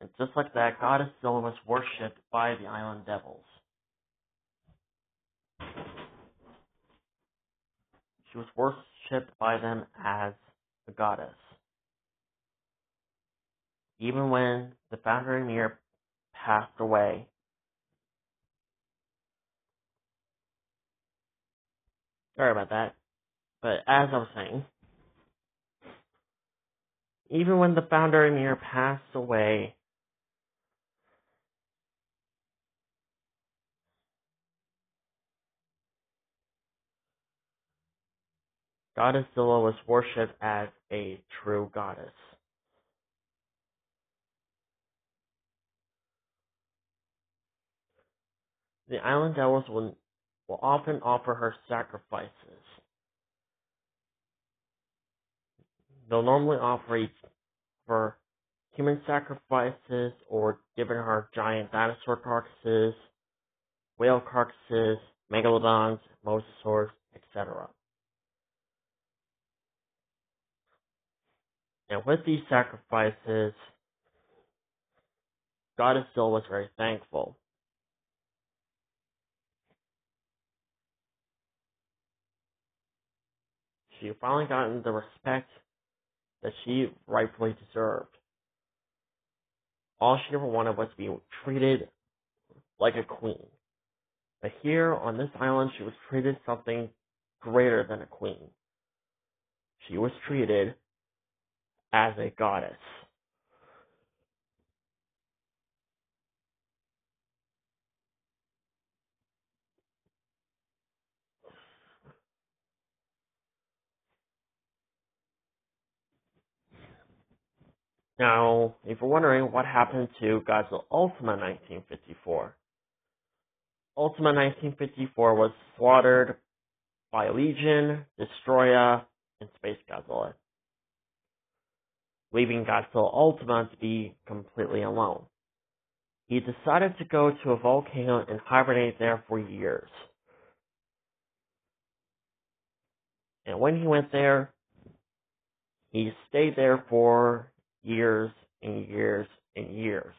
And just like that, Godzilla was worshipped by the island devils. She was worshipped by them as a goddess. Even when the founder Ymir passed away, sorry about that, but as I was saying, even when the founder Ymir passed away, Godzilla was worshipped as a true goddess. The island devils will often offer her sacrifices. They'll normally offer for human sacrifices or giving her giant dinosaur carcasses, whale carcasses, megalodons, mosasaurs, etc. And with these sacrifices, Godzilla was very thankful. She finally gotten the respect that she rightfully deserved. All she ever wanted was to be treated like a queen. But here on this island, she was treated something greater than a queen. She was treated as a goddess. Now, if you're wondering what happened to Godzilla Ultima 1954, Ultima 1954 was slaughtered by Legion, Destroya, and Space Godzilla, leaving Godzilla Ultima to be completely alone. He decided to go to a volcano and hibernate there for years. And when he went there, he stayed there for years and years and years.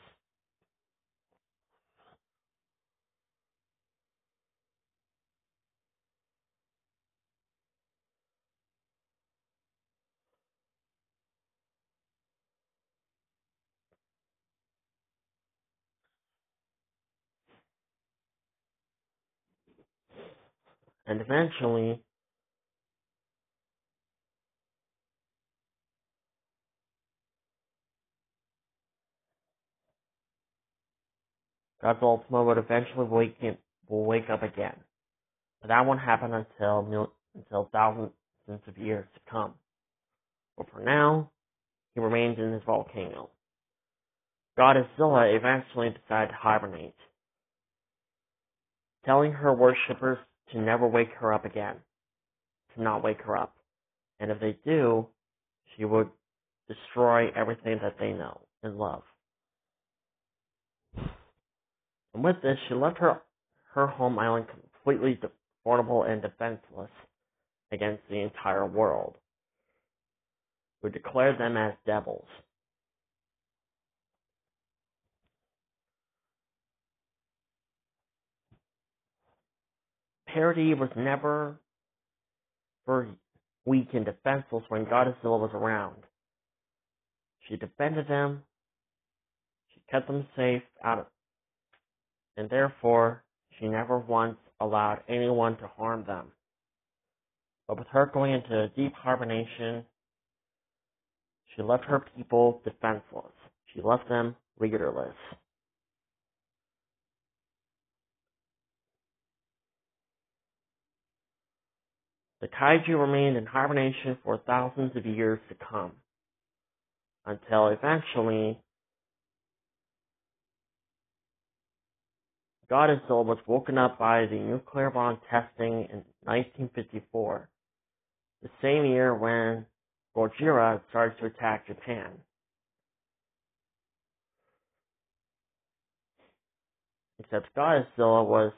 And eventually, God's Ultima would eventually wake up again. But that won't happen until thousands of years to come. But for now, he remains in his volcano. Godzilla eventually decided to hibernate, telling her worshippers to never wake her up again, to not wake her up. And if they do, she would destroy everything that they know and love. And with this, she left her home island completely vulnerable and defenseless against the entire world, who declared them as devils. Parody was never weak and defenseless when Godzilla was around. She defended them, she kept them safe and therefore she never once allowed anyone to harm them. But with her going into deep hibernation, she left her people defenseless. She left them leaderless. The Kaiju remained in hibernation for thousands of years to come, until eventually Godzilla was woken up by the nuclear bomb testing in 1954, the same year when Godzilla started to attack Japan. Except Godzilla was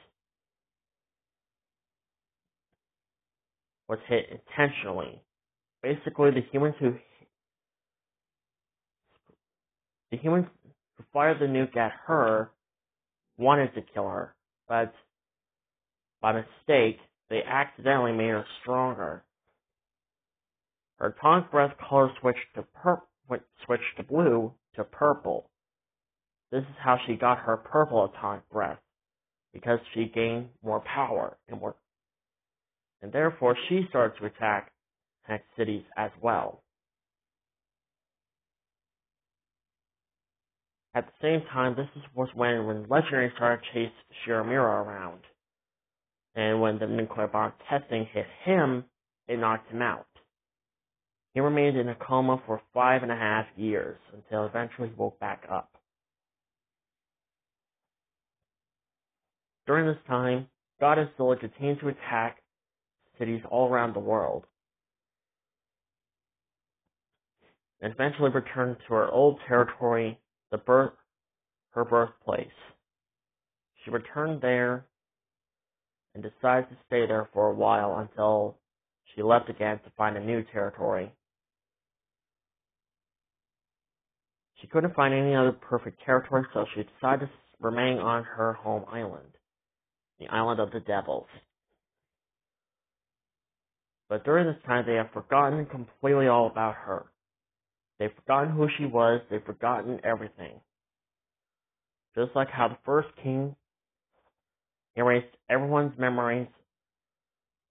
hit intentionally. Basically, the humans who fired the nuke at her, wanted to kill her, but by mistake, they accidentally made her stronger. Her atomic breath color switched to blue to purple. This is how she got her purple atomic breath, because she gained more power and therefore she started to attack cities as well. At the same time, this was when Legendary started to chase Shiramura around, and when the nuclear bomb testing hit him, it knocked him out. He remained in a coma for 5.5 years, until eventually he woke back up. During this time, Godzilla continued to attack cities all around the world, and eventually returned to her old territory, her birthplace. She returned there and decided to stay there for a while until she left again to find a new territory. She couldn't find any other perfect territory, so she decided to remain on her home island, the Island of the Devils. But during this time, they have forgotten completely all about her. They've forgotten who she was, they've forgotten everything. Just like how the first king erased everyone's memories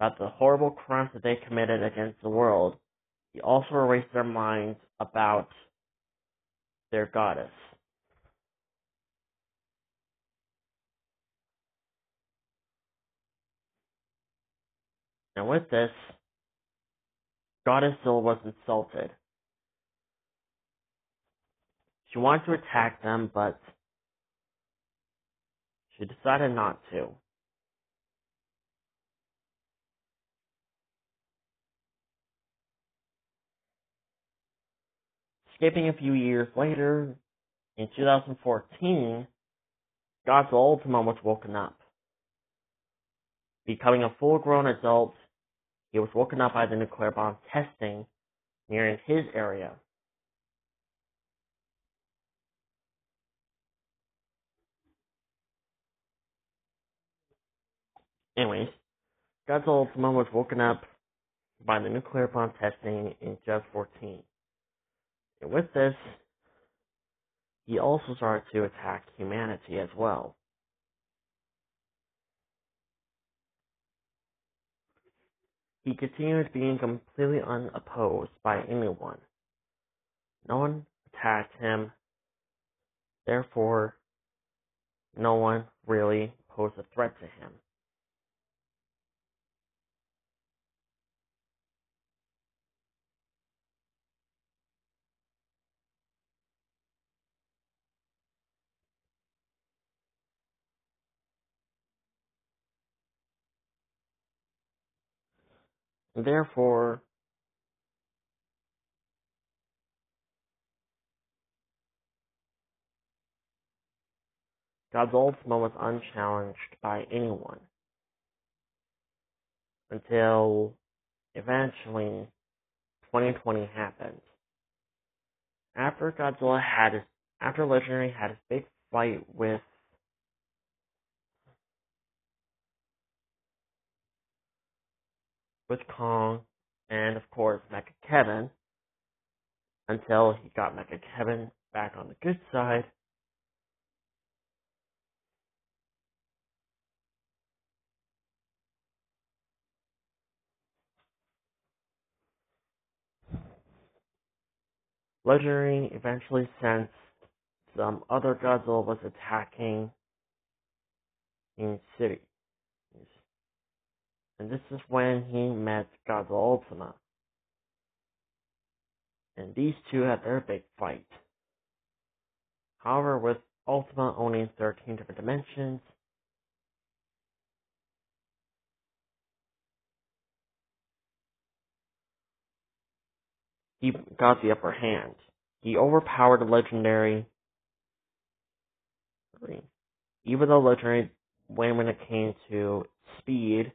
about the horrible crimes that they committed against the world, he also erased their minds about their goddess. And with this, Godzilla was insulted. She wanted to attack them, but she decided not to. Skipping a few years later, in 2014, Godzilla Ultima was woken up. Becoming a full-grown adult, he was woken up by the nuclear bomb testing near his area. Anyways, Godzilla Ultima was woken up by the nuclear bomb testing in 2014. And with this, he also started to attack humanity as well. He continued being completely unopposed by anyone. No one attacked him, therefore, no one really posed a threat to him. And therefore, God's Ultima was unchallenged by anyone until eventually 2020 happened. After Legendary had his big fight with Kong and of course Mecha Kevin, until he got Mecha Kevin back on the good side, Legendary eventually sensed some other Godzilla was attacking in cities. And this is when he met Godzilla Ultima. And these two had their big fight. However, with Ultima owning 13 different dimensions, he got the upper hand. He overpowered the Legendary, even though Legendary, when it came to speed,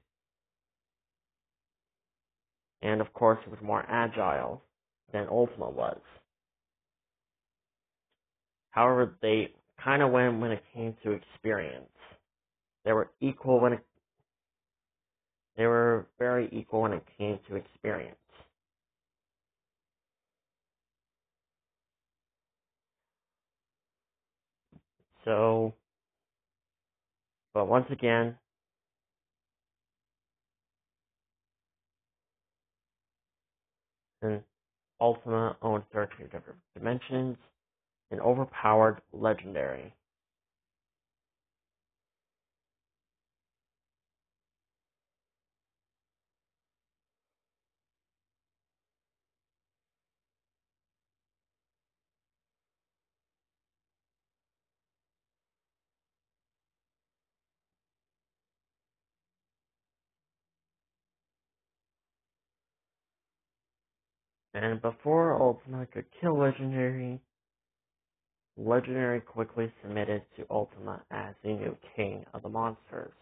and of course he was more agile than Ultima was. However, they kind of went when it came to experience. They were equal when they were very equal when it came to experience. So, but once again, an Ultima owns 13 different dimensions, an overpowered legendary. And before Ultima could kill Legendary, Legendary quickly submitted to Ultima as the new king of the monsters.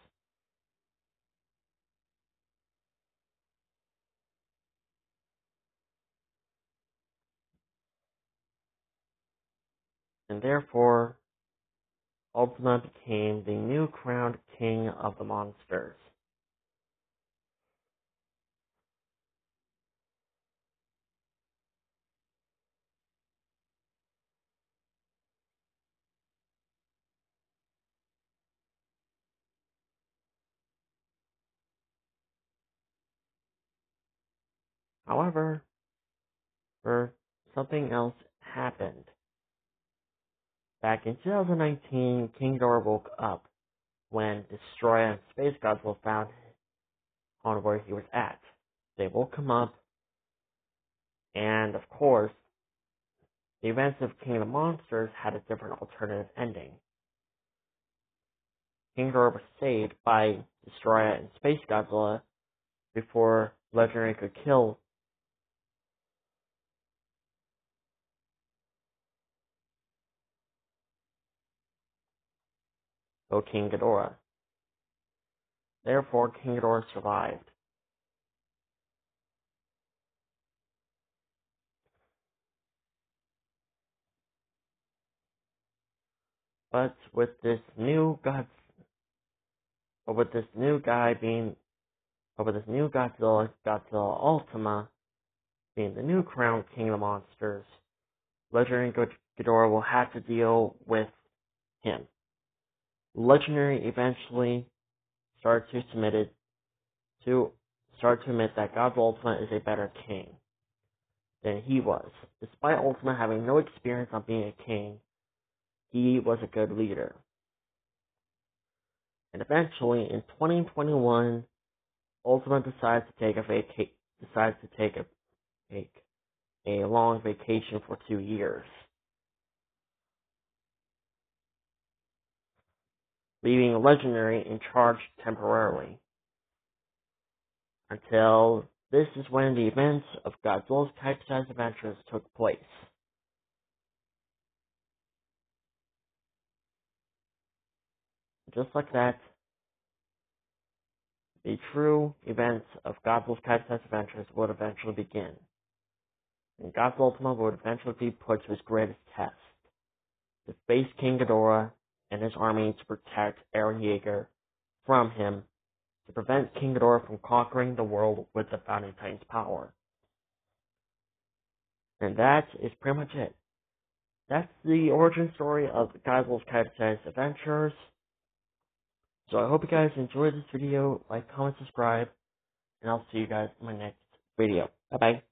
And therefore, Ultima became the new crowned king of the monsters. However, something else happened. Back in 2019, King Ghidorah woke up when Destroyer and Space Godzilla found on where he was at. They woke him up, and of course, the events of King of the Monsters had a different alternative ending. King Ghidorah was saved by Destroyer and Space Godzilla before Legendary could kill King Ghidorah. Therefore, King Ghidorah survived. But with this new Godzilla, Godzilla Ultima, being the new crowned king of the monsters, Legendary Ghidorah will have to deal with him. Legendary eventually started to admit that Godzilla Ultima is a better king than he was. Despite Ultima having no experience on being a king, he was a good leader. And eventually, in 2021, Ultima decides to take a long vacation for 2 years, leaving Legendary in charge temporarily. Until this is when the events of Godzilla's Type-Size Adventures took place. Just like that, the true events of Godzilla's Type-Size Adventures would eventually begin. And Godzilla Ultima would eventually be put to his greatest test, to face King Ghidorah and his army to protect Eren Yeager from him, to prevent King Ghidorah from conquering the world with the Founding Titan's power. And that is pretty much it. That's the origin story of Godzilla's Type-Size Adventures. So I hope you guys enjoyed this video. Like, comment, subscribe, and I'll see you guys in my next video. Bye-bye.